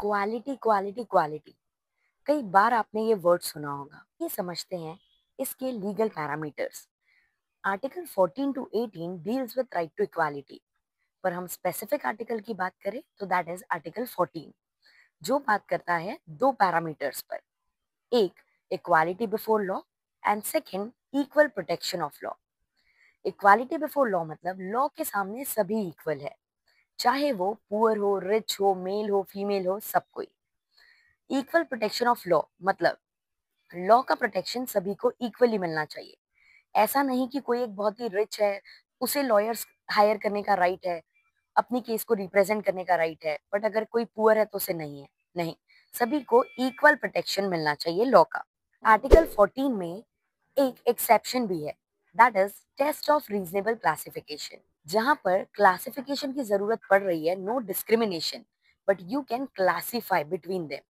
Quality quality quality, कई बार आपने ये वर्ड सुना होगा। ये समझते हैं इसके legal parameters. Article 14 to 18 deals with right to equality, पर हम स्पेसिफिक आर्टिकल की बात करें तो दैट इज आर्टिकल 14, जो बात करता है दो पैरामीटर्स पर। एक, equality before law, and second, equal protection of law. Equality before law मतलब लॉ के सामने सभी इक्वल है, चाहे वो पुअर हो, रिच हो, मेल हो, फीमेल हो, सब कोई। इक्वल प्रोटेक्शन ऑफ लॉ मतलब लॉ का प्रोटेक्शन सभी को इक्वली मिलना चाहिए। ऐसा नहीं कि कोई एक बहुत ही रिच है, उसे लॉयर्स हायर करने का राइट है, अपनी केस को रिप्रेजेंट करने का राइट है, बट अगर कोई पुअर है तो उसे नहीं है। नहीं, सभी को इक्वल प्रोटेक्शन मिलना चाहिए लॉ का। आर्टिकल 14 में एक एक्सेप्शन भी है, that is test of reasonable classification. जहां पर क्लासिफिकेशन की जरूरत पड़ रही है, no discrimination, but you can classify between them.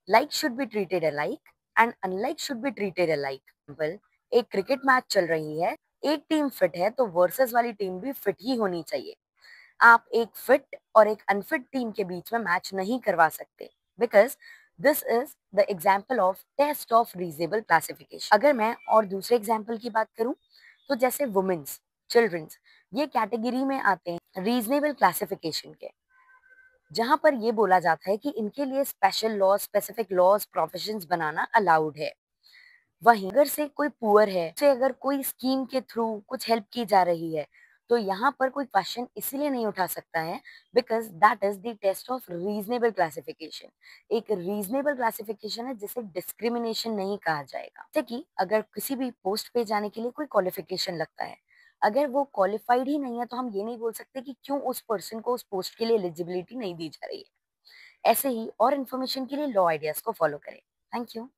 Like should be treated alike and unlike should be treated alike. एक क्रिकेट मैच चल रही है, एक टीम फिट है तो वर्सेस वाली टीम भी फिट ही होनी चाहिए। आप एक फिट और एक अनफिट टीम के बीच में मैच नहीं करवा सकते, because this is the example of test of reasonable classification. अगर मैं और दूसरे एग्जाम्पल की बात करूं तो जैसे वुमेन्स, चिल्ड्रंस, ये कैटेगरी में आते हैं रीजनेबल क्लासिफिकेशन के, जहां पर ये बोला जाता है कि इनके लिए special law, specific laws, professions बनाना अलाउड है। वहीं अगर से कोई पुअर है, से अगर कोई स्कीम के थ्रू कुछ हेल्प की जा रही है, तो यहाँ पर कोई क्वेश्चन इसीलिए नहीं उठा सकता है, because that is the test of reasonable classification. एक रीजनेबल क्लासिफिकेशन है जिसे डिस्क्रिमिनेशन नहीं कहा जाएगा। जैसे कि अगर किसी भी पोस्ट पे जाने के लिए कोई क्वालिफिकेशन लगता है, अगर वो क्वालिफाइड ही नहीं है तो हम ये नहीं बोल सकते कि क्यों उस पर्सन को उस पोस्ट के लिए एलिजिबिलिटी नहीं दी जा रही है। ऐसे ही और इन्फॉर्मेशन के लिए लॉ आइडियाज को फॉलो करें। Thank you.